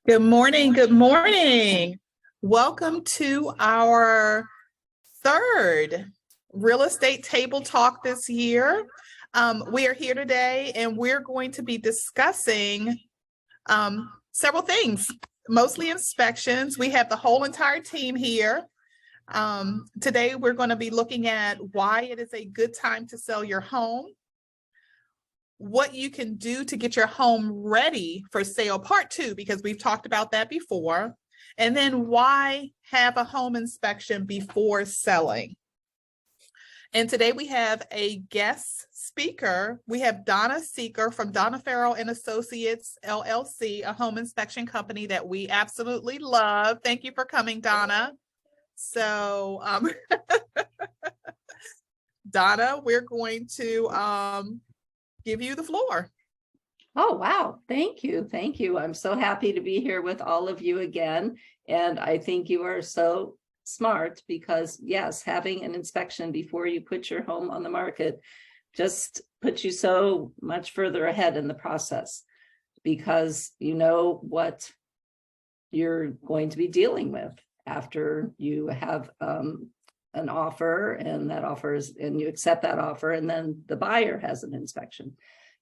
Good morning. Good morning. Welcome to our third real estate table talk this year. We are here today and we're going to be discussing several things, mostly inspections. We have the whole entire team here. Today, we're going to be looking at why it is a good time to sell your home, what you can do to get your home ready for sale, part two, because we've talked about that before, and then why have a home inspection before selling. And today we have a guest speaker. We have Donna Seeker from Donofrio Associates, LLC, a home inspection company that we absolutely love. Thank you for coming, Donna. So, Donna, we're going to give you the floor. Oh, wow. Thank you. Thank you. I'm so happy to be here with all of you again. And I think you are so smart because, yes, having an inspection before you put your home on the market just puts you so much further ahead in the process because you know what you're going to be dealing with after you have an offer, and that offer is, and you accept that offer, and then the buyer has an inspection.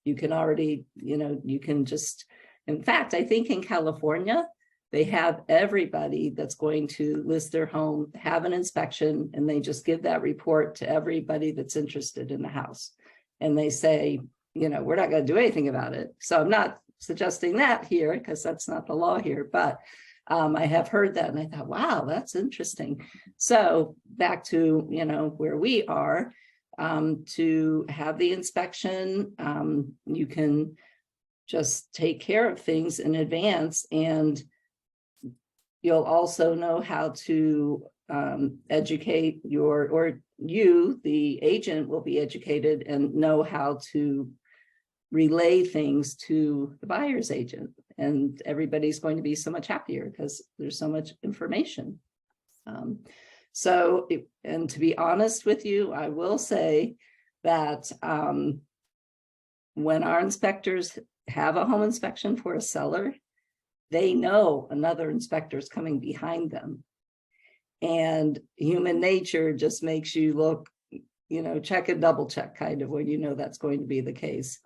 You can already, you can just, in fact, I think in California, they have everybody that's going to list their home have an inspection, and they just give that report to everybody that's interested in the house. And they say, we're not going to do anything about it. So I'm not suggesting that here because that's not the law here, but I have heard that and I thought, wow, that's interesting. So back to, where we are, to have the inspection, you can just take care of things in advance, and you'll also know how to educate the agent will be educated and know how to relay things to the buyer's agent, and everybody's going to be so much happier because there's so much information. And to be honest with you, I will say that when our inspectors have a home inspection for a seller, they know another inspector is coming behind them. And human nature just makes you look, check and double check kind of when you know that's going to be the case.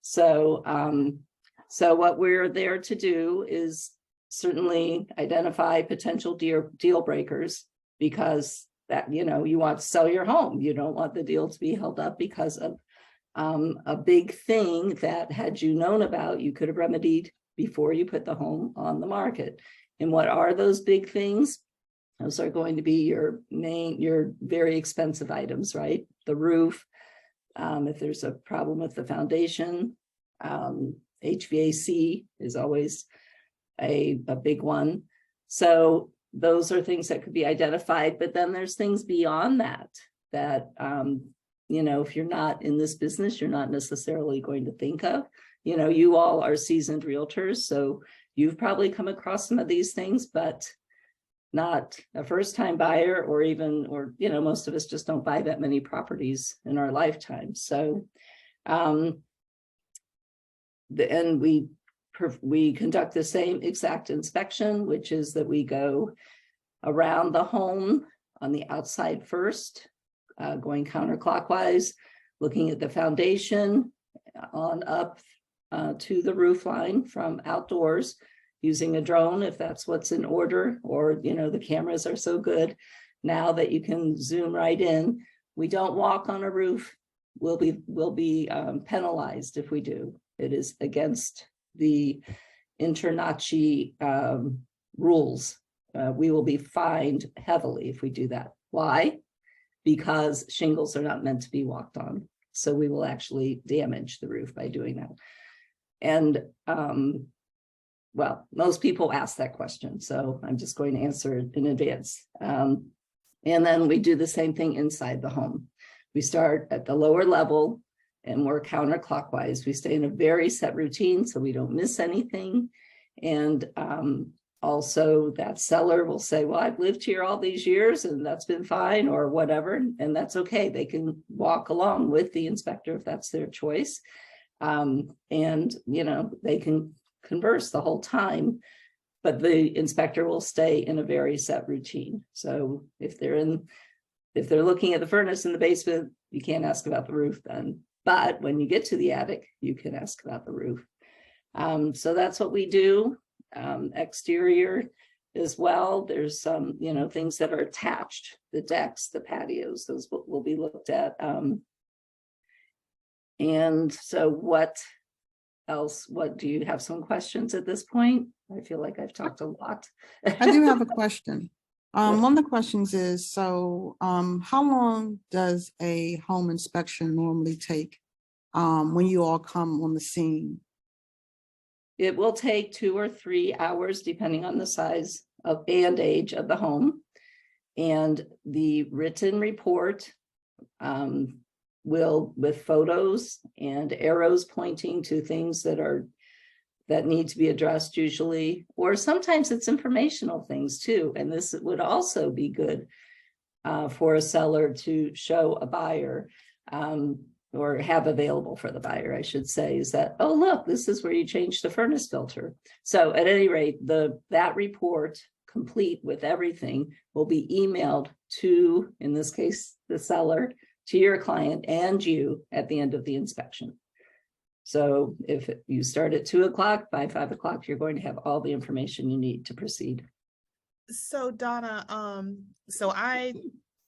So what we're there to do is certainly identify potential deal breakers, because that, you want to sell your home. You don't want the deal to be held up because of a big thing that, had you known about, you could have remedied before you put the home on the market. And what are those big things? Those are going to be your very expensive items, right? The roof. If there's a problem with the foundation, HVAC is always a big one. So those are things that could be identified, but then there's things beyond that, if you're not in this business, you're not necessarily going to think of. You all are seasoned realtors, so you've probably come across some of these things, but not a first-time buyer, or most of us just don't buy that many properties in our lifetime. So, and we conduct the same exact inspection, which is that we go around the home on the outside first, going counterclockwise, looking at the foundation on up to the roof line from outdoors, using a drone if that's what's in order, or the cameras are so good now that you can zoom right in. We don't walk on a roof. We'll be penalized if we do. It is against the InterNACHI rules. We will be fined heavily if we do that. Why? Because shingles are not meant to be walked on. So we will actually damage the roof by doing that. And well, most people ask that question, so I'm just going to answer it in advance. And then we do the same thing inside the home. We start at the lower level and work counterclockwise. We stay in a very set routine so we don't miss anything. And also that seller will say, well, I've lived here all these years and that's been fine, or whatever, and that's okay. They can walk along with the inspector if that's their choice. And, they can converse the whole time but the inspector will stay in a very set routine. So if they're looking at the furnace in the basement, you can't ask about the roof then. But when you get to the attic, you can ask about the roof. So that's what we do. Exterior as well. There's some, things that are attached, the decks, the patios, those will be looked at. And so what else? What do you have some questions at this point? I feel like I've talked a lot. I do have a question. One of the questions is, so how long does a home inspection normally take when you all come on the scene? It will take 2 or 3 hours, depending on the size of and age of the home. And the written report will, with photos and arrows pointing to things that need to be addressed usually, or sometimes it's informational things too. And this would also be good for a seller to show a buyer, or have available for the buyer, I should say, is that, oh, look, this is where you change the furnace filter. So at any rate, that report, complete with everything, will be emailed to, in this case, the seller, to your client and you at the end of the inspection. So if you start at 2 o'clock, by 5 o'clock, you're going to have all the information you need to proceed. So Donna, I'm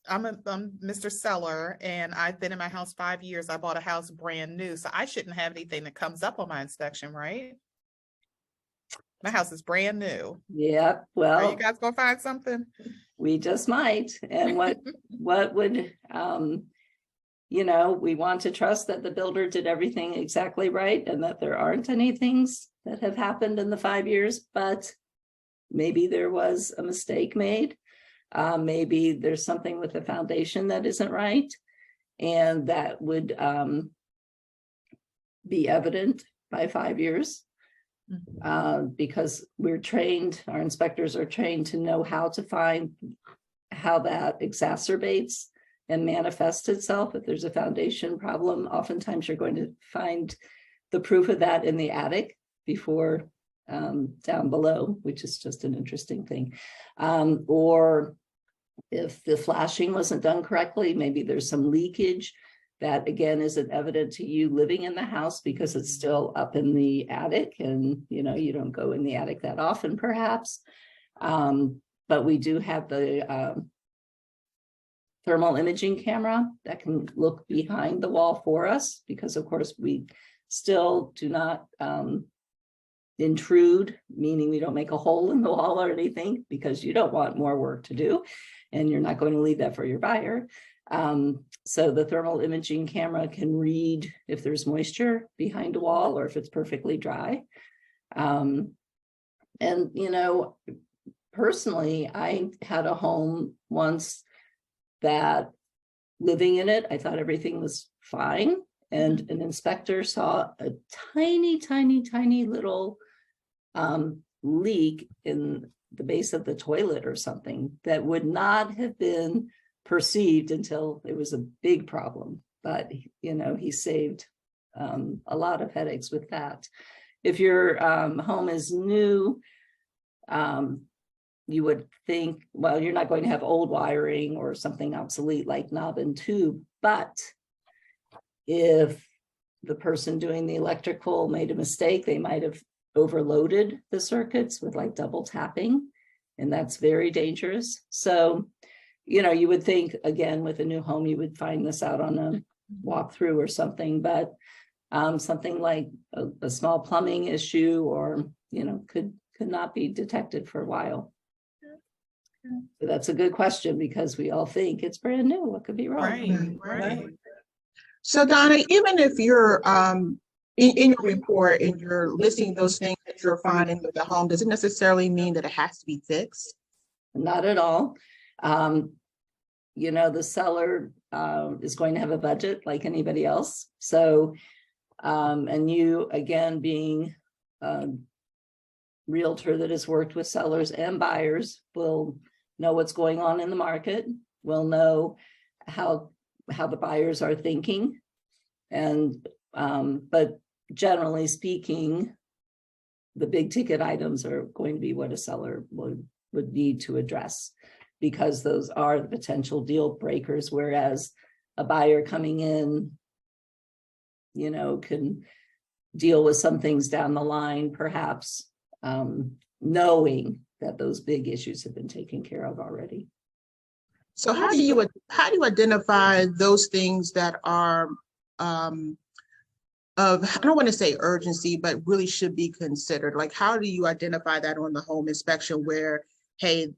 Mr. Seller, and I've been in my house 5 years. I bought a house brand new, so I shouldn't have anything that comes up on my inspection, right? My house is brand new. Yeah, well, are you guys gonna find something? We just might. And what would, we want to trust that the builder did everything exactly right and that there aren't any things that have happened in the 5 years, but maybe there was a mistake made. Maybe there's something with the foundation that isn't right, and that would be evident by 5 years. Because we're trained, our inspectors are trained to know how to find how that exacerbates and manifests itself. If there's a foundation problem, oftentimes you're going to find the proof of that in the attic before down below, which is just an interesting thing. Or if the flashing wasn't done correctly, maybe there's some leakage that again isn't evident to you living in the house because it's still up in the attic, and you don't go in the attic that often perhaps. But we do have the thermal imaging camera that can look behind the wall for us, because of course we still do not intrude, meaning we don't make a hole in the wall or anything, because you don't want more work to do and you're not going to leave that for your buyer. So the thermal imaging camera can read if there's moisture behind a wall or if it's perfectly dry. And, personally, I had a home once that living in it, I thought everything was fine. And an inspector saw a tiny, tiny, tiny little leak in the base of the toilet or something that would not have been perceived until it was a big problem. But he saved a lot of headaches with that. If your home is new, you would think, well, you're not going to have old wiring or something obsolete like knob and tube. But if the person doing the electrical made a mistake, they might have overloaded the circuits with like double tapping, and that's very dangerous. So you would think, again, with a new home, you would find this out on a walkthrough or something, but something like a small plumbing issue or, could not be detected for a while. So that's a good question, because we all think it's brand new. What could be wrong? Right. So Donna, even if you're in your report and you're listing those things that you're finding with the home, does it necessarily mean that it has to be fixed? Not at all. The seller is going to have a budget like anybody else. So, and you, again, being a realtor that has worked with sellers and buyers, will know what's going on in the market, will know how the buyers are thinking. And, but generally speaking, the big ticket items are going to be what a seller would need to address, because those are the potential deal breakers, whereas a buyer coming in, you know, can deal with some things down the line, perhaps, knowing that those big issues have been taken care of already. So how do you identify those things that are of, I don't want to say urgency, but really should be considered? Like, how do you identify that on the home inspection where, hey,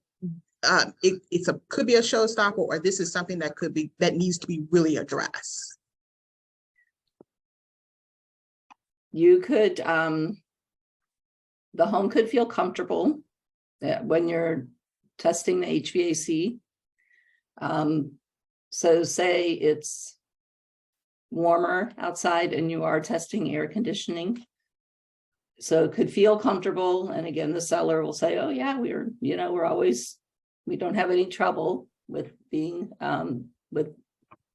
could be a showstopper, or this is something that needs to be really addressed? You could, the home could feel comfortable when you're testing the HVAC. So say it's warmer outside and you are testing air conditioning. So it could feel comfortable. And again, the seller will say, oh yeah, we don't have any trouble with being, with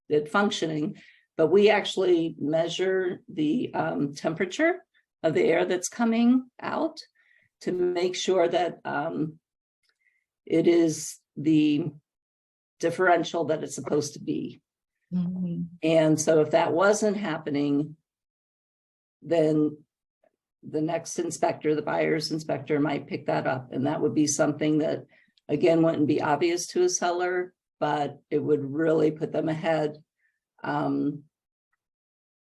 it functioning, but we actually measure the temperature of the air that's coming out to make sure that it is the differential that it's supposed to be. Mm-hmm. And so if that wasn't happening, then the next inspector, the buyer's inspector, might pick that up. And that would be something that, again, wouldn't be obvious to a seller, but it would really put them ahead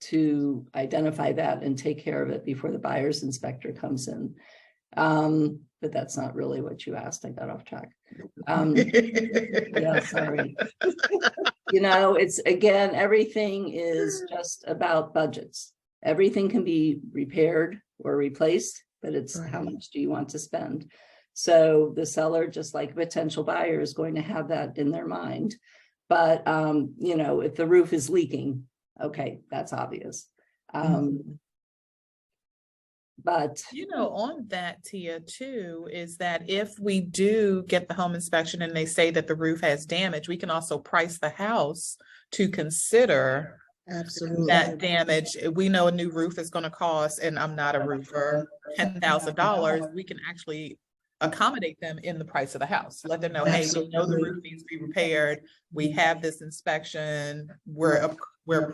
to identify that and take care of it before the buyer's inspector comes in. But that's not really what you asked. I got off track. Yeah, sorry. You know, it's, again, everything is just about budgets. Everything can be repaired or replaced, but it's Right. How much do you want to spend? So the seller, just like a potential buyer, is going to have that in their mind. But, you know, if the roof is leaking, okay, that's obvious. But You know, on that, Tia, too, is that if we do get the home inspection and they say that the roof has damage, we can also price the house to consider Absolutely. that damage. We know a new roof is going to cost, and I'm not a roofer, $10,000. We can actually accommodate them in the price of the house. Let them know, hey, we know the roof needs to be repaired. We have this inspection. We're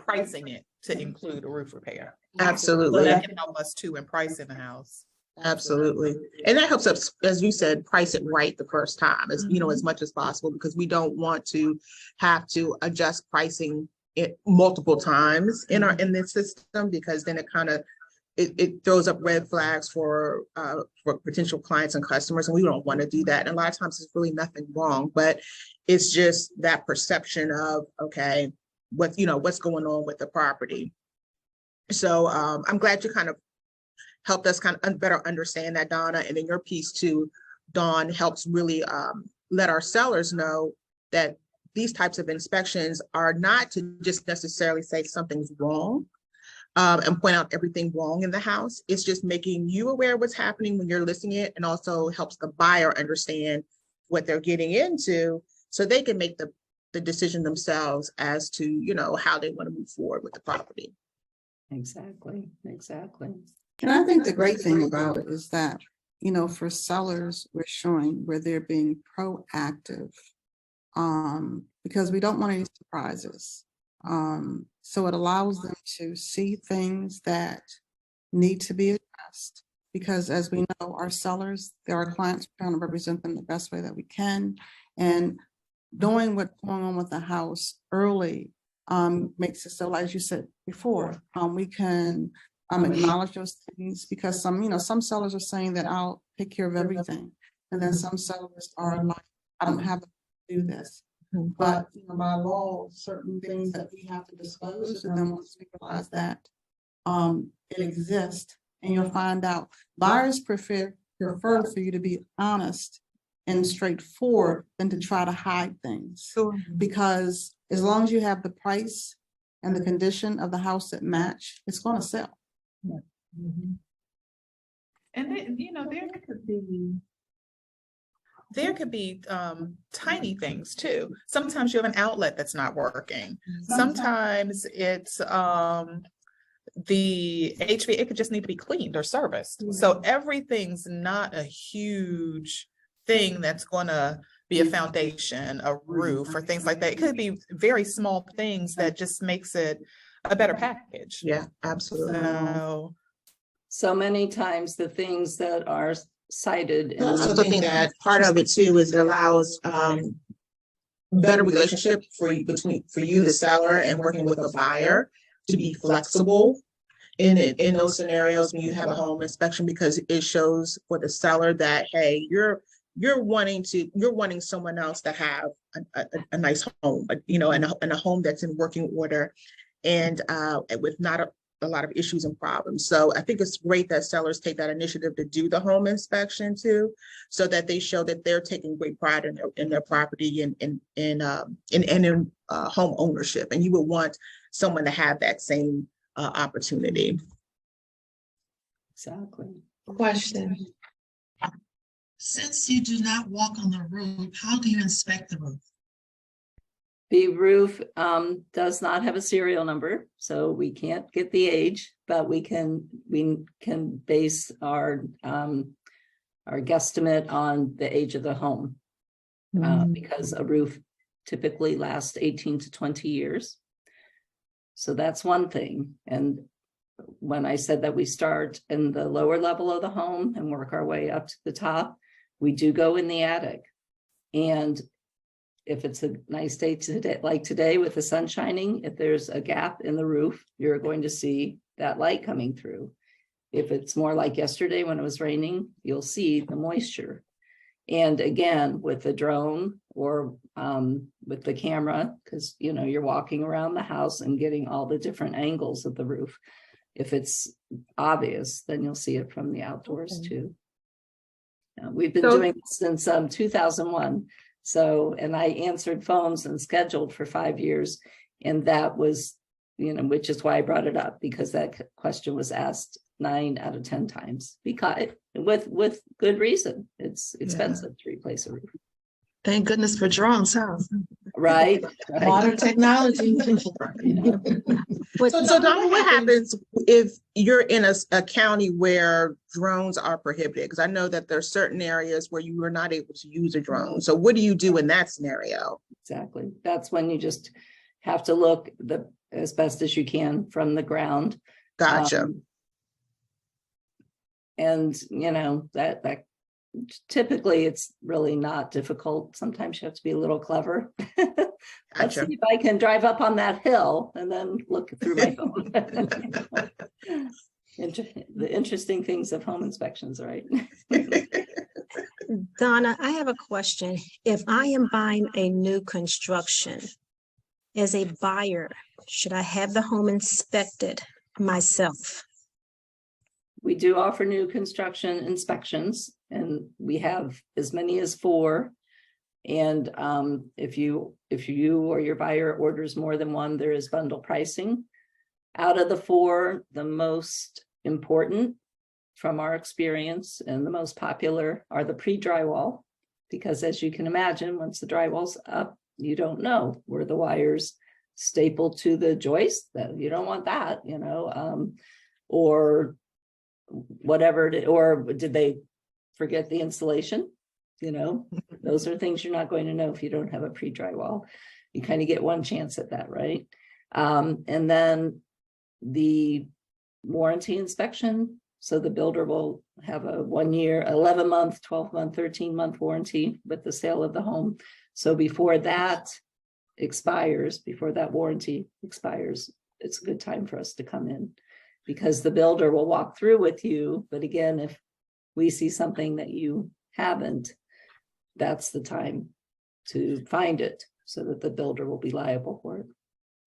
pricing it to include a roof repair. So Absolutely. that can help us too in pricing the house. Absolutely. And that helps us, as you said, price it right the first time, as you know, as much as possible, because we don't want to have to adjust pricing it multiple times in this system, because then it throws up red flags for potential clients and customers, and we don't want to do that. And a lot of times there's really nothing wrong, but it's just that perception of, okay, what's going on with the property. So I'm glad you kind of helped us kind of better understand that, Donna. And then your piece too, Dawn, helps really let our sellers know that these types of inspections are not to just necessarily say something's wrong and point out everything wrong in the house. It's just making you aware of what's happening when you're listing it, and also helps the buyer understand what they're getting into, so they can make the decision themselves as to, you know, how they want to move forward with the property. exactly. And I think the great thing about it is that, you know, for sellers, we're showing where they're being proactive, because we don't want any surprises. So it allows them to see things that need to be addressed, because as we know, our sellers, they're our clients, we're trying to represent them the best way that we can. And knowing what's going on with the house early makes it so, as you said before, we can acknowledge those things, because some sellers are saying that I'll take care of everything. And then some sellers are like, I don't have to do this. But by law, certain things that we have to disclose, and then once we realize that it exists, and you'll find out buyers prefer for you to be honest and straightforward than to try to hide things. Sure. Because as long as you have the price and the condition of the house that match, it's going to sell. And then, there could be tiny things too. Sometimes you have an outlet that's not working. Sometimes it's the HVAC, it could just need to be cleaned or serviced. So everything's not a huge thing that's gonna be a foundation, a roof, or things like that. It could be very small things that just makes it a better package. Yeah, absolutely. So many times the things that are cited. I also think that part of it too is it allows better relationship for you, the seller, and working with a buyer to be flexible in those scenarios when you have a home inspection, because it shows for the seller that, hey, you're wanting someone else to have a nice home, and a home that's in working order and with not a lot of issues and problems. So I think it's great that sellers take that initiative to do the home inspection too, so that they show that they're taking great pride in their property and in home ownership. And you would want someone to have that same opportunity. Exactly. Question. Since you do not walk on the roof, how do you inspect the roof? The roof does not have a serial number, so we can't get the age, but we can base our guesstimate on the age of the home, because a roof typically lasts 18 to 20 years. So that's one thing. And when I said that we start in the lower level of the home and work our way up to the top, we do go in the attic. And if it's a nice day today, like today with the sun shining, if there's a gap in the roof, you're going to see that light coming through. If it's more like yesterday when it was raining, you'll see the moisture. And again, with the drone or with the camera, because you're walking around the house and getting all the different angles of the roof. If it's obvious, then you'll see it from the outdoors too. We've been doing this since 2001. So, and I answered phones and scheduled for 5 years. And that was, which is why I brought it up, because that question was asked 9 out of 10 times, because with good reason. It's expensive to replace a roof. Thank goodness for drones, huh? Right. Modern technology. So Donna, what happens if you're in a county where drones are prohibited? Because I know that there are certain areas where you are not able to use a drone. So what do you do in that scenario? Exactly. That's when you just have to look as best as you can from the ground. Gotcha. And that typically it's really not difficult. Sometimes you have to be a little clever. Let's see if I can drive up on that hill and then look through my phone. The interesting things of home inspections, right? Donna, I have a question. If I am buying a new construction, as a buyer, should I have the home inspected myself? We do offer new construction inspections, and we have as many as 4. And if you or your buyer orders more than one, there is bundle pricing. Out of the 4, the most important from our experience and the most popular are the pre-drywall, because as you can imagine, once the drywall's up, you don't know were the wires stapled to the joist. That you don't want that, or whatever, or did they forget the insulation? Those are things you're not going to know if you don't have a pre-drywall. You kind of get one chance at that, right? And then the warranty inspection. So the builder will have a 1 year, 11-month, 12-month, 13-month warranty with the sale of the home. So before that expires, before that warranty expires, it's a good time for us to come in, because the builder will walk through with you. But again, if we see something that you haven't, that's the time to find it so that the builder will be liable for it.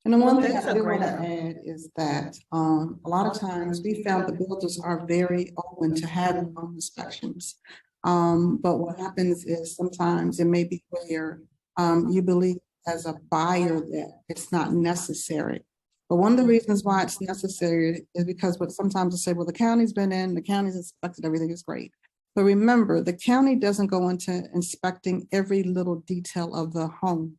And the one thing I do want to add is that a lot of times we found the builders are very open to having home inspections. But what happens is sometimes it may be where you believe as a buyer that it's not necessary. But one of the reasons why it's necessary is because sometimes they say, well, the county's been in, the county's inspected, everything is great. But remember, the county doesn't go into inspecting every little detail of the home.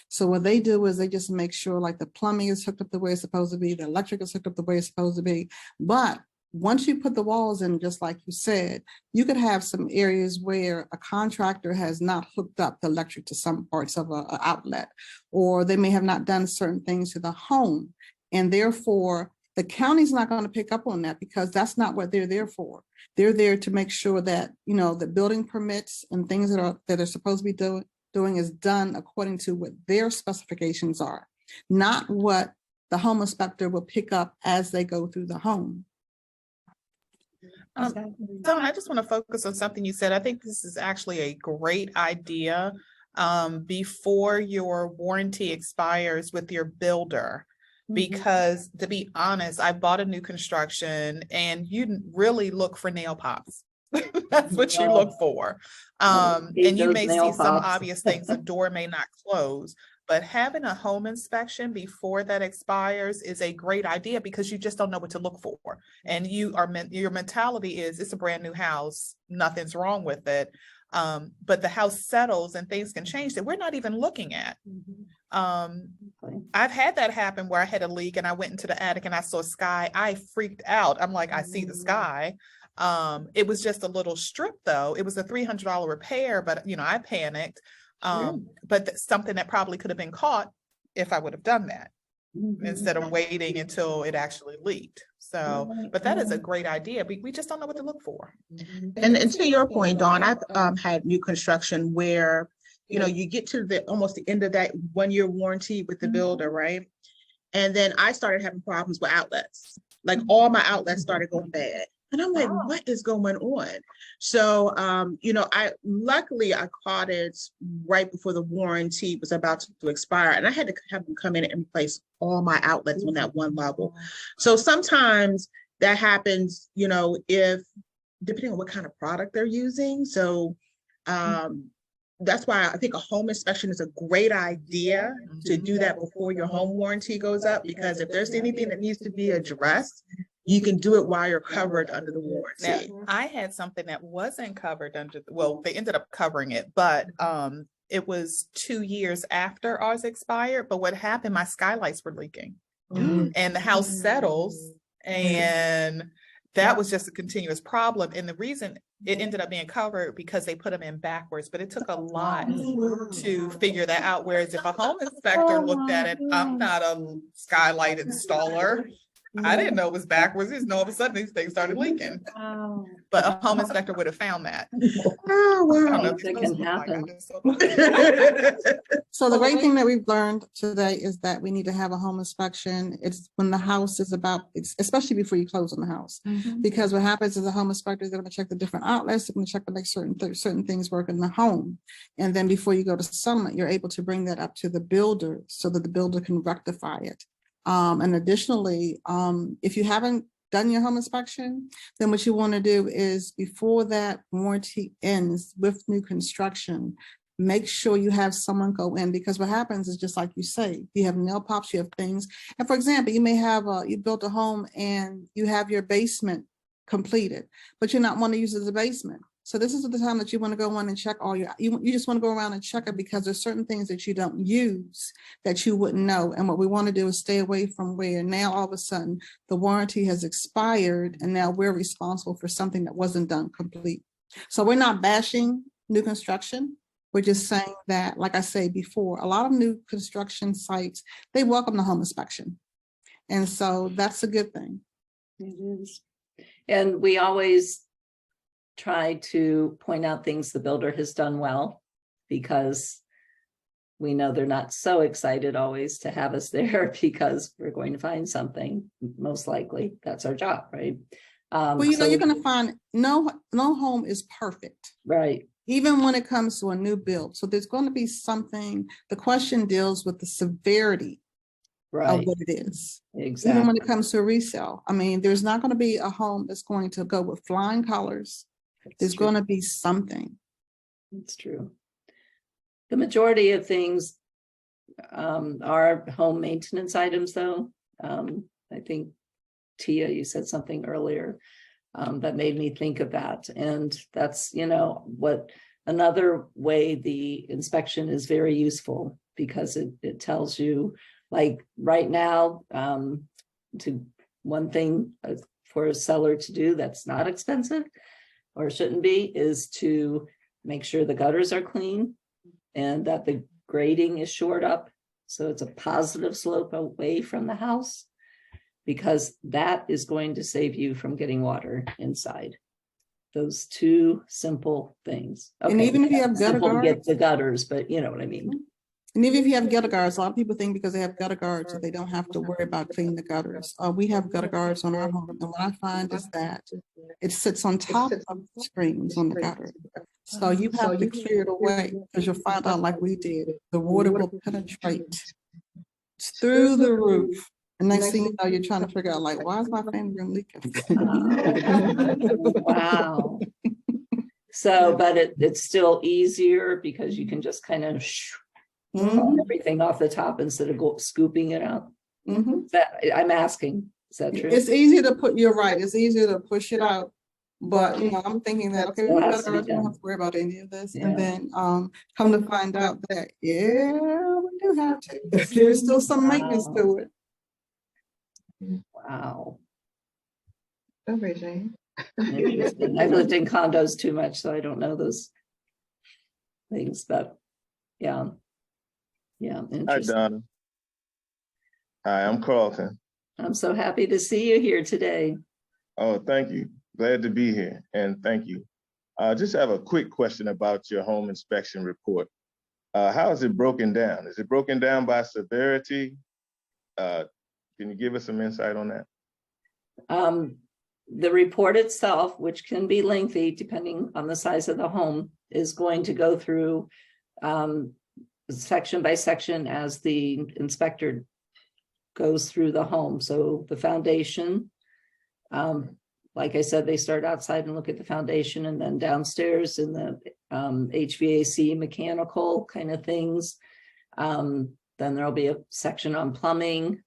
So what they do is they just make sure like the plumbing is hooked up the way it's supposed to be, the electric is hooked up the way it's supposed to be. But once you put the walls in, just like you said, you could have some areas where a contractor has not hooked up the electric to some parts of a outlet, or they may have not done certain things to the home. And therefore, the county's not going to pick up on that because that's not what they're there for. They're there to make sure that, you know, the building permits and things that are supposed to be doing is done according to what their specifications are, not what the home inspector will pick up as they go through the home. Dawn, I just want to focus on something you said. I think this is actually a great idea. Before your warranty expires with your builder, because to be honest, I bought a new construction and you really look for nail pops. That's what you look for. And you may see some obvious things. The door may not close, but having a home inspection before that expires is a great idea because you just don't know what to look for. And your mentality is it's a brand new house, nothing's wrong with it. But the house settles and things can change that we're not even looking at. I've had that happen where I had a leak and I went into the attic and I saw sky. I freaked out. I'm like, I see the sky. It was just a little strip though. It was a $300 repair, but you know, I panicked. But something that probably could have been caught if I would have done that instead of waiting until it actually leaked. So, but that is a great idea. We just don't know what to look for. And to your point, Dawn, I've had new construction where, you know, you get to almost the end of that 1-year warranty with the builder, right? And then I started having problems with outlets. Like all my outlets started going bad. And I'm like, what is going on? So, you know, luckily I caught it right before the warranty was about to expire. And I had to have them come in and replace all my outlets on that one level. So sometimes that happens, you know, depending on what kind of product they're using. So that's why I think a home inspection is a great idea to do that before your home warranty goes up, because if there's anything that needs to be addressed, you can do it while you're covered under the warranty. Now, I had something that wasn't covered under, well, they ended up covering it, but it was 2 years after ours expired. But what happened, my skylights were leaking and the house settles, and that was just a continuous problem. And the reason it ended up being covered because they put them in backwards, but it took a lot to figure that out. Whereas if a home inspector looked at it, I'm not a skylight installer. I didn't know it was backwards. Just know all of a sudden these things started leaking. But a home inspector would have found that. Oh, wow. That can happen. So the great thing that we've learned today is that we need to have a home inspection. It's when the house is especially before you close on the house, because what happens is the home inspectors, they're going to check the different outlets. They're going to check to make certain things work in the home. And then before you go to settlement, you're able to bring that up to the builder so that the builder can rectify it. And additionally, if you haven't done your home inspection, then what you want to do is before that warranty ends with new construction, make sure you have someone go in, because what happens is just like you say, you have nail pops, you have things. And for example, you may have you built a home and you have your basement completed, but you're not want to use it as a basement. So this is the time that you want to go on and check all you just want to go around and check it, because there's certain things that you don't use that you wouldn't know. And what we want to do is stay away from where now all of a sudden the warranty has expired and now we're responsible for something that wasn't done complete. So we're not bashing new construction. We're just saying that, like I said before, a lot of new construction sites, they welcome the home inspection. And so that's a good thing. It is. And we always try to point out things the builder has done well, because we know they're not so excited always to have us there because we're going to find something. Most likely that's our job, right? Well, you know, you're going to find no home is perfect, right? Even when it comes to a new build. So there's going to be something. The question deals with the severity of what it is. Exactly. Even when it comes to a resale, I mean, there's not going to be a home that's going to go with flying colors. There's going to be something. It's true. The majority of things are home maintenance items, though. I think, Tia, you said something earlier that made me think of that. And that's, you know, what another way the inspection is very useful, because it tells you, like right now, one thing for a seller to do that's not expensive or shouldn't be is to make sure the gutters are clean and that the grading is shored up. So it's a positive slope away from the house, because that is going to save you from getting water inside. Those two simple things. And Okay, even if you have gutter simple to guards, get the gutters, but you know what I mean. and even if you have gutter guards, a lot of people think because they have gutter guards that they don't have to worry about cleaning the gutters. We have gutter guards on our home, and what I find is that it sits on top of the screens on the gutter. So you have to clear it away, because you'll find out, like we did, the water will penetrate through the roof. And next thing you know, you're trying to figure out, like, why is my fan room leaking? Wow. So, but it's still easier because you can just kind of everything off the top instead of scooping it out. That I'm asking, is that true? It's easier to put, you're right, it's easier to push it out. But, you know, I'm thinking that, okay, we don't have to worry about any of this. Yeah. And then come to find out that, yeah, we do have to. There's still some maintenance to it. Wow. Interesting. I've lived in condos too much, so I don't know those things, but yeah. Hi, Interesting. Donna. Hi, I'm Carlton. I'm so happy to see you here today. Oh, thank you. Glad to be here, and thank you. Just have a quick question about your home inspection report. How is it broken down? Is it broken down by severity? Can you give us some insight on that? The report itself, which can be lengthy depending on the size of the home, is going to go through section by section as the inspector goes through the home. So the foundation, like I said, they start outside and look at the foundation, and then downstairs in the HVAC mechanical kind of things. Then there'll be a section on plumbing,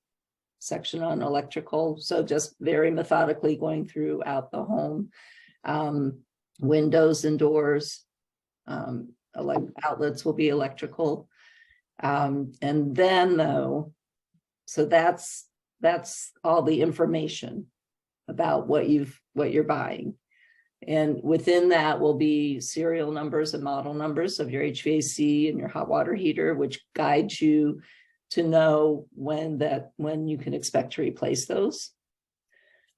section on electrical. So just very methodically going throughout the home. Windows and doors, outlets will be electrical. And then though, so that's all the information about what you're buying. And within that will be serial numbers and model numbers of your HVAC and your hot water heater, which guides you to know when you can expect to replace those.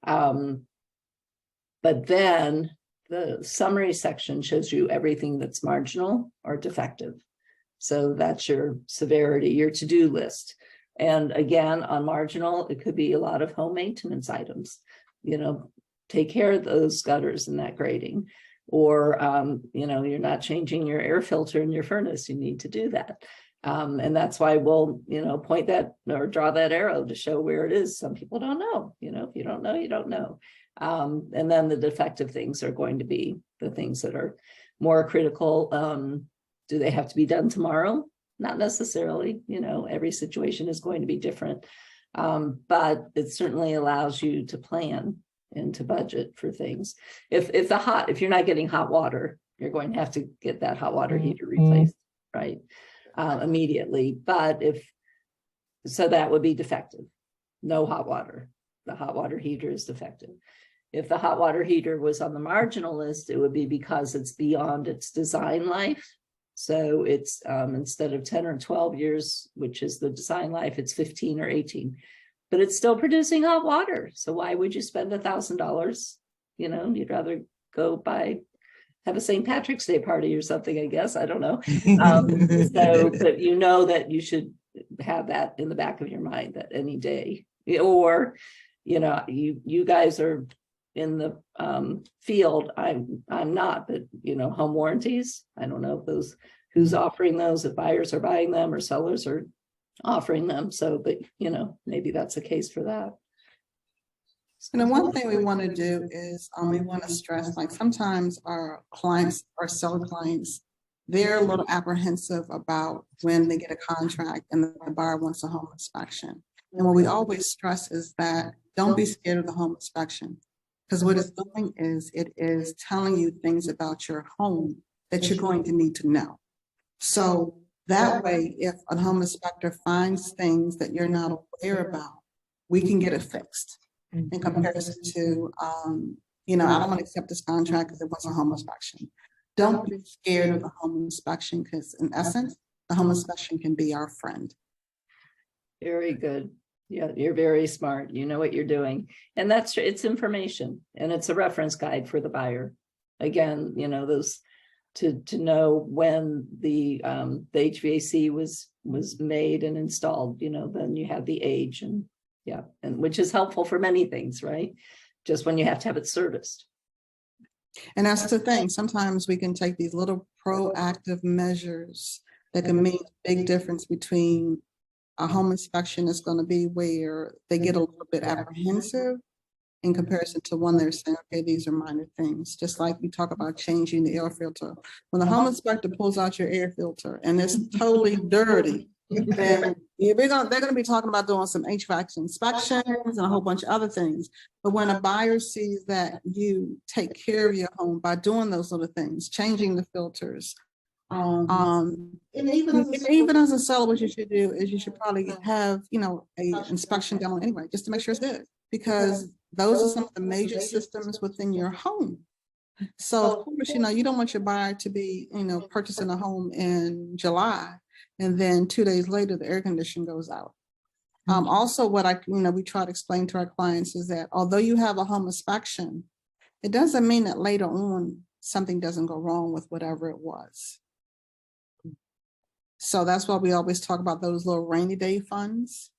But then the summary section shows you everything that's marginal or defective. So that's your severity, your to-do list. And again, on marginal, it could be a lot of home maintenance items. You know, take care of those gutters and that grading. Or, you know, you're not changing your air filter in your furnace. You need to do that. And that's why we'll, you know, point that or draw that arrow to show where it is. Some people don't know, you know, if you don't know, you don't know. And then the defective things are going to be the things that are more critical. Do they have to be done tomorrow? Not necessarily, you know, every situation is going to be different. But it certainly allows you to plan and to budget for things. If you're not getting hot water, you're going to have to get that hot water heater replaced, right? Immediately. But so that would be defective. No hot water. The hot water heater is defective. If the hot water heater was on the marginal list, it would be because it's beyond its design life. So it's instead of 10 or 12 years, which is the design life, it's 15 or 18, but it's still producing hot water. So why would you spend $1,000? You know, you'd rather go have a St. Patrick's Day party or something, I guess. I don't know. But you know that you should have that in the back of your mind that any day, or, you know, you guys are in the field. I'm not, but you know, home warranties, I don't know if who's offering those, if buyers are buying them or sellers are offering them. So, but you know, maybe that's a case for that. And the one thing we want to do is we want to stress, like sometimes our clients, our seller clients, they're a little apprehensive about when they get a contract and the buyer wants a home inspection. And what we always stress is that don't be scared of the home inspection. Because what it's doing is it is telling you things about your home that you're going to need to know. So That way, if a home inspector finds things that you're not aware about, we can get it fixed in comparison to, I don't want to accept this contract because it was a home inspection. Don't be scared of the home inspection because in essence, the home inspection can be our friend. Very good. Yeah, you're very smart. You know what you're doing. And it's information and it's a reference guide for the buyer. Again, those to know when the HVAC was made and installed, then you have the age and which is helpful for many things, right? Just when you have to have it serviced. And that's the thing. Sometimes we can take these little proactive measures that can make a big difference between a home inspection is going to be where they get a little bit apprehensive in comparison to one they're saying, okay, these are minor things. Just like we talk about changing the air filter. When the home inspector pulls out your air filter and it's totally dirty, then they're going to be talking about doing some HVAC inspections and a whole bunch of other things. But when a buyer sees that you take care of your home by doing those little things, changing the filters, and even as a seller, what you should do is you should probably have, a inspection done anyway, just to make sure it's good, because those are some of the major systems within your home. So of course, you don't want your buyer to be, purchasing a home in July, and then 2 days later, the air conditioning goes out. Also, what we try to explain to our clients is that although you have a home inspection, it doesn't mean that later on something doesn't go wrong with whatever it was. So that's why we always talk about those little rainy day funds.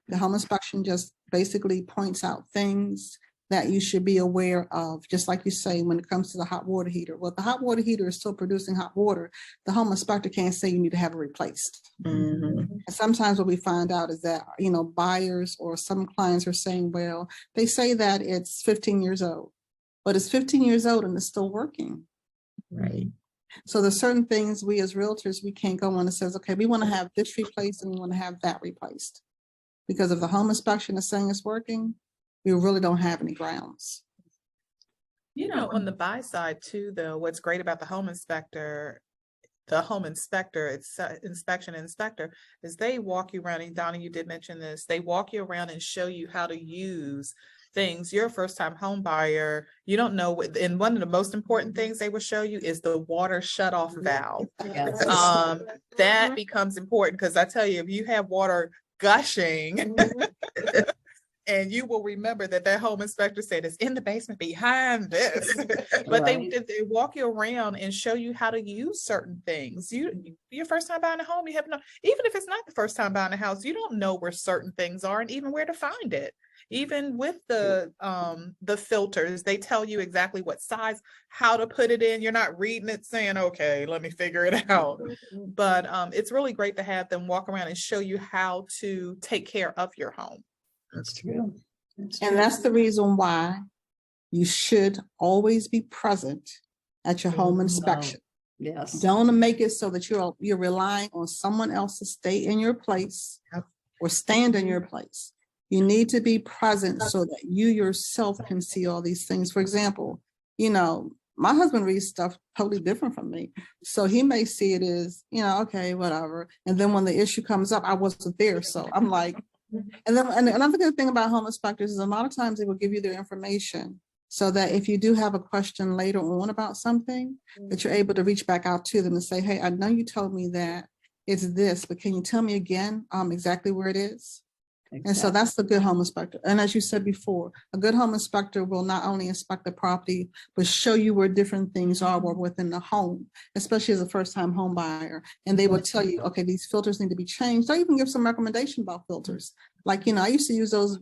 The home inspection just basically points out things that you should be aware of, just like you say, when it comes to the hot water heater. Well, the hot water heater is still producing hot water. The home inspector can't say you need to have it replaced. And sometimes what we find out is that, buyers or some clients are saying, well, they say that it's 15 years old, but it's 15 years old and it's still working. Right. So there's certain things we as realtors, we can't go on and says, okay, we want to have this replaced and we want to have that replaced. Because if the home inspection is saying it's working, we really don't have any grounds. On the buy side too, though, what's great about the home inspector, inspection inspector, is they walk you around, and Donna, you did mention this, they walk you around and show you how to use things. You're a first-time home buyer, you don't know what, and one of the most important things they will show you is the water shut-off valve. Yes. That becomes important, because I tell you, if you have water gushing, and you will remember that home inspector said it's in the basement behind this. But Right. they walk you around and show you how to use certain things. Your first time buying a home, you have no, even if it's not the first time buying a house, you don't know where certain things are and even where to find it. Even with the filters, they tell you exactly what size, how to put it in. You're not reading it saying, okay, let me figure it out. But it's really great to have them walk around and show you how to take care of your home. That's true. And that's the reason why you should always be present at your home inspection. Yes. Don't make it so that you're relying on someone else to stay in your place or stand in your place. You need to be present so that you yourself can see all these things. For example, my husband reads stuff totally different from me. So he may see it as, okay, whatever. And then when the issue comes up, I wasn't there. So I'm like, and then another good thing about home inspectors is a lot of times they will give you their information so that if you do have a question later on about something, that you're able to reach back out to them and say, hey, I know you told me that it's this, but can you tell me again exactly where it is? Exactly. And so that's the good home inspector. And as you said before, a good home inspector will not only inspect the property, but show you where different things are within the home, especially as a first-time home buyer. And they will tell you, okay, these filters need to be changed. Or even give some recommendation about filters. Like, I used to use those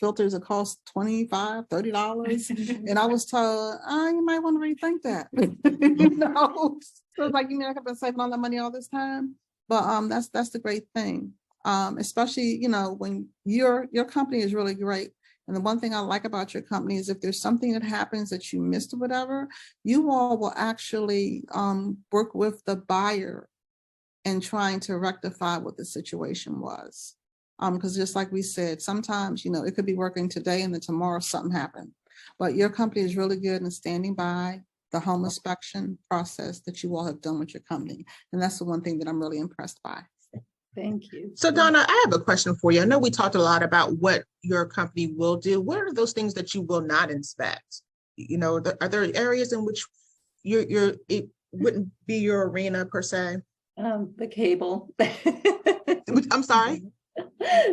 filters that cost $25, $30. And I was told, you might want to rethink that. So it's like, I've been saving all that money all this time. But that's the great thing. Especially, when your company is really great. And the one thing I like about your company is if there's something that happens that you missed or whatever, you all will actually work with the buyer and trying to rectify what the situation was. Because just like we said, sometimes, it could be working today and then tomorrow something happened. But your company is really good in standing by the home inspection process that you all have done with your company. And that's the one thing that I'm really impressed by. Thank you. So Donna, I have a question for you. I know we talked a lot about what your company will do. What are those things that you will not inspect? You know, are there areas in which it wouldn't be your arena per se? The cable. I'm sorry?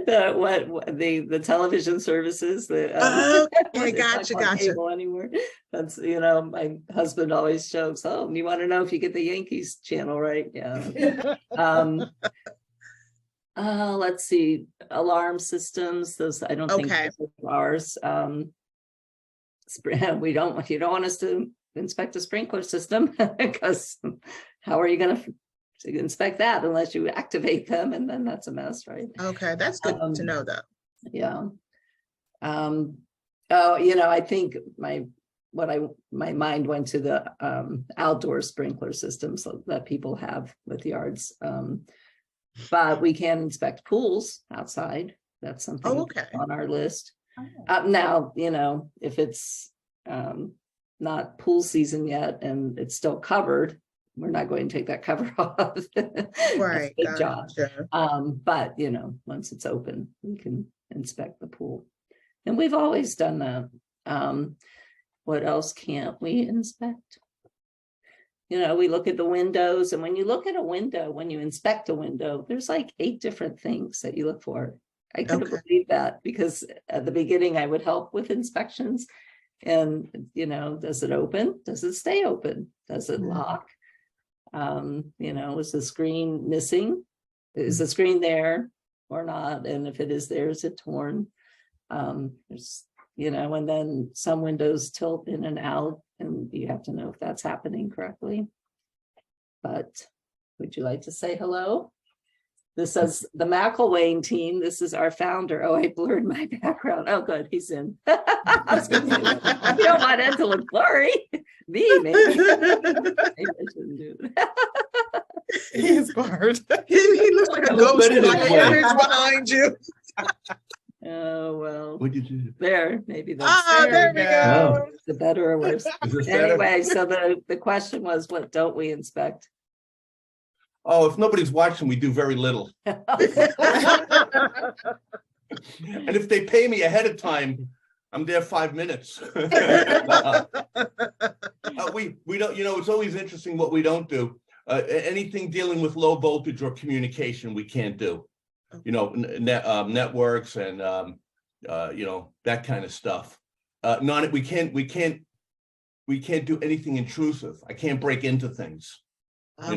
The television services. Okay, It's not called cable anymore. That's, my husband always jokes, oh, you want to know if you get the Yankees channel right? Yeah. Let's see, alarm systems, those I don't think those are ours. You don't want us to inspect a sprinkler system because how are you going to inspect that unless you activate them, and then that's a mess, right? Okay, that's good to know though. Yeah. I think my mind went to the outdoor sprinkler systems that people have with yards. But we can inspect pools outside. That's something on our list. Now, if it's not pool season yet and it's still covered, we're not going to take that cover off. Right. Big job. But once it's open, we can inspect the pool. And we've always done that. What else can't we inspect? We look at the windows, and when you look at a window, when you inspect a window, there's like 8 different things that you look for. I couldn't believe that, because at the beginning I would help with inspections, and does it open? Does it stay open? Does it lock? Is the screen missing? Is the screen there or not? And if it is there, is it torn? There's and then some windows tilt in and out, and you have to know if that's happening correctly. But would you like to say hello? This is the McIlwain team. This is our founder. Oh, I blurred my background. Oh, good, he's in. I was gonna say, you don't want it to look blurry. Me, maybe. Maybe I shouldn't do that. He's blurred. He looks like a ghost behind you. Oh, well. What'd you do? There, maybe that's there we go. the better or worse. Is this better? Anyway, so the question was, what don't we inspect? Oh, if nobody's watching, we do very little. And if they pay me ahead of time, I'm there 5 minutes. We don't, it's always interesting what we don't do. Anything dealing with low voltage or communication, we can't do. Networks and that kind of stuff. We can't do anything intrusive. I can't break into things. I'm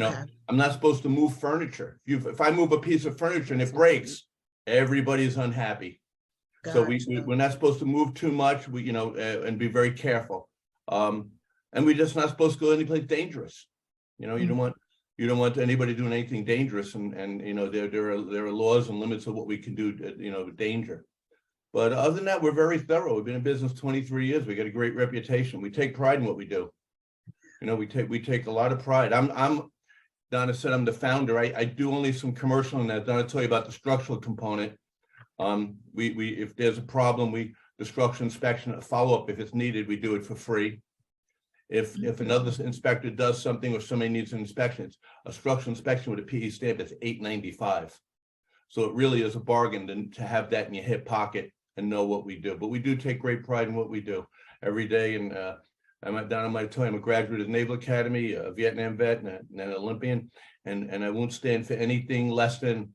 not supposed to move furniture. If I move a piece of furniture and it breaks, everybody's unhappy. So we're not supposed to move too much. And be very careful. And we're just not supposed to go anyplace dangerous. You don't want anybody doing anything dangerous, and there are laws and limits of what we can do, with danger. But other than that, we're very thorough. We've been in business 23 years. We got a great reputation. We take pride in what we do. We take a lot of pride. Donna said I'm the founder. I do only some commercial, and Donna tell you about the structural component. If there's a problem, the structural inspection, a follow-up if it's needed, we do it for free. If another inspector does something or somebody needs an inspection, it's a structural inspection with a PE stamp that's $8.95. So it really is a bargain to have that in your hip pocket and know what we do. But we do take great pride in what we do every day. And Donna might tell you, I'm a graduate of the Naval Academy, a Vietnam vet, and an Olympian, and I won't stand for anything less than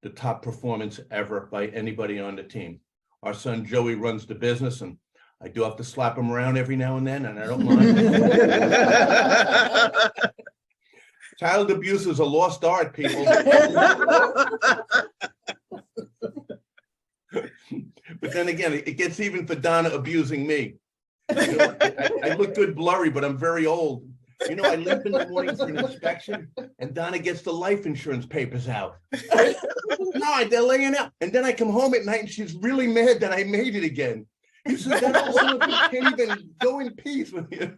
the top performance ever by anybody on the team. Our son Joey runs the business, and I do have to slap him around every now and then, and I don't mind. Child abuse is a lost art, people. But then again, it gets even for Donna abusing me. I look good blurry, but I'm very old. I leave in the morning for an inspection, and Donna gets the life insurance papers out. No, they're laying out. And then I come home at night, and she's really mad that I made it again. You said that also can't even go in peace with you.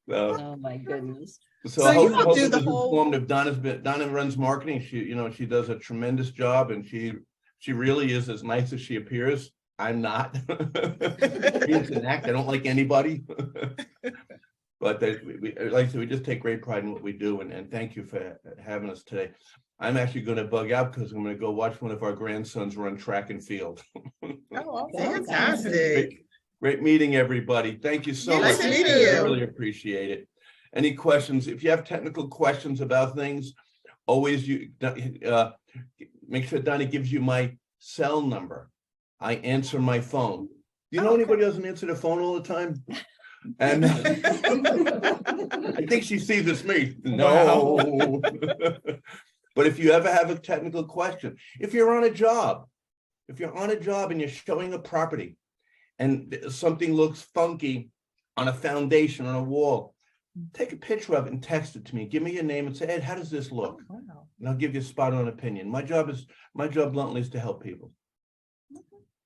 Oh my goodness. So I hope this is informative. Donna runs marketing. She does a tremendous job, and she really is as nice as she appears. I'm not. She's an act. I don't like anybody. But like I said, we just take great pride in what we do, and thank you for having us today. I'm actually going to bug out because I'm going to go watch one of our grandsons run track and field. Oh, fantastic. Great meeting, everybody. Thank you so Nice much. meeting I you. really appreciate it. Any questions? If you have technical questions about things, always make sure Donnie gives you my cell number. I answer my phone. Do you know anybody who doesn't answer the phone all the time? And I think she sees it's me. No. But if you ever have a technical question, if you're on a job and you're showing a property and something looks funky on a foundation, on a wall, take a picture of it and text it to me. Give me your name and say, Ed, how does this look? Oh, wow. And I'll give you a spot on opinion. My job bluntly is to help people.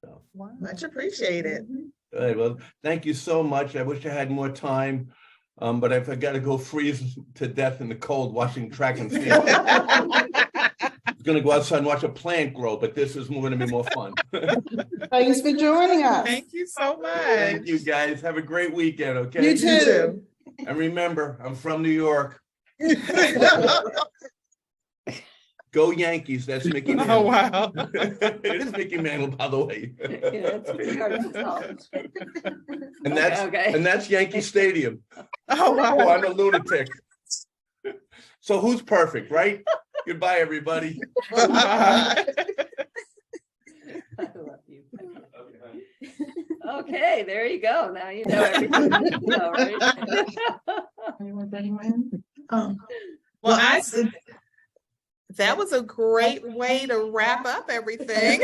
So. Wow. Much appreciated. All right, well, thank you so much. I wish I had more time, but I've got to go freeze to death in the cold watching track and field. I'm going to go outside and watch a plant grow, but this is going to be more fun. Thanks for joining us. Thank you so much. Thank you, guys. Have a great weekend, okay? You too. And remember, I'm from New York. Go Yankees. That's Mickey Mantle. Oh, wow. It is Mickey Mantle, by the way. Yeah, it's pretty hard to tell. And that's Yankee Stadium. Oh, wow. Oh, I'm a lunatic. So who's perfect, right? Goodbye, everybody. I love you. Okay, there you go. Now you know everything you need to know, right? Well, that was a great way to wrap up everything.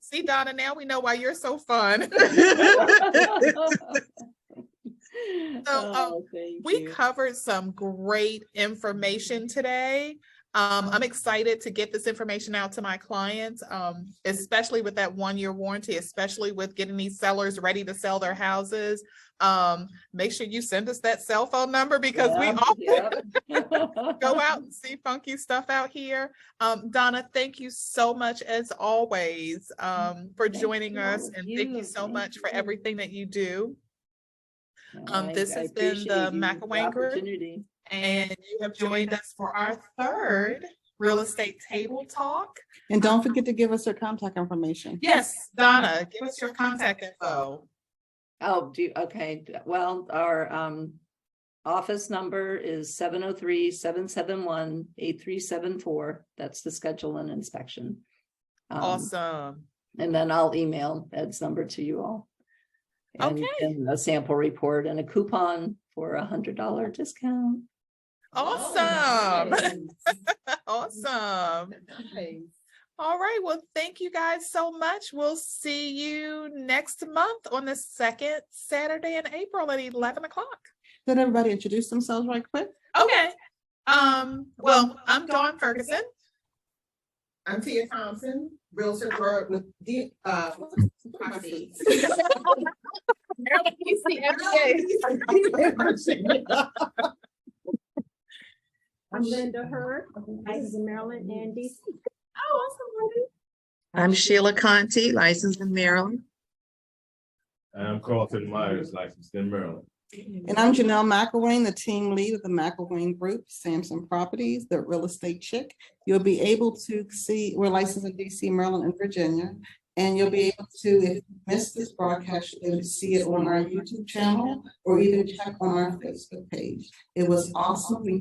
See, Donna, now we know why you're so fun. So we covered some great information today. I'm excited to get this information out to my clients, especially with that 1-year warranty, especially with getting these sellers ready to sell their houses. Make sure you send us that cell phone number because we often go out and see funky stuff out here. Donna, thank you so much as always for joining us, and thank you so much for everything that you do. This has been the McIlwain Group, and you have joined us for our 3rd Real Estate Table Talk. And don't forget to give us your contact information. Yes, Donna, give us your contact info. Oh, okay. Well, our office number is 703-771-8374. That's to schedule an inspection. Awesome. And then I'll email Ed's number to you all. And, Okay. And a sample report and a coupon for $100 discount. Awesome. Nice. Awesome. All right. Well, thank you guys so much. We'll see you next month on the 2nd Saturday in April at 11 o'clock. Let everybody introduce themselves right quick. Okay. Well, I'm Dawn Ferguson. I'm Tia Thompson, Realtor with the properties. I'm Linda Hurd, licensed in Maryland and DC. Oh, awesome. I'm Sheila Conti, licensed in Maryland. I'm Carlton Myers, licensed in Maryland. And I'm Janell McIlwain, the team lead of the McIlwain Group, Samson Properties, the real estate chick. You'll be able to see, we're licensed in DC, Maryland, and Virginia. And you'll be able to, if you missed this broadcast, you'll be able to see it on our YouTube channel or even check on our Facebook page. It was awesome. We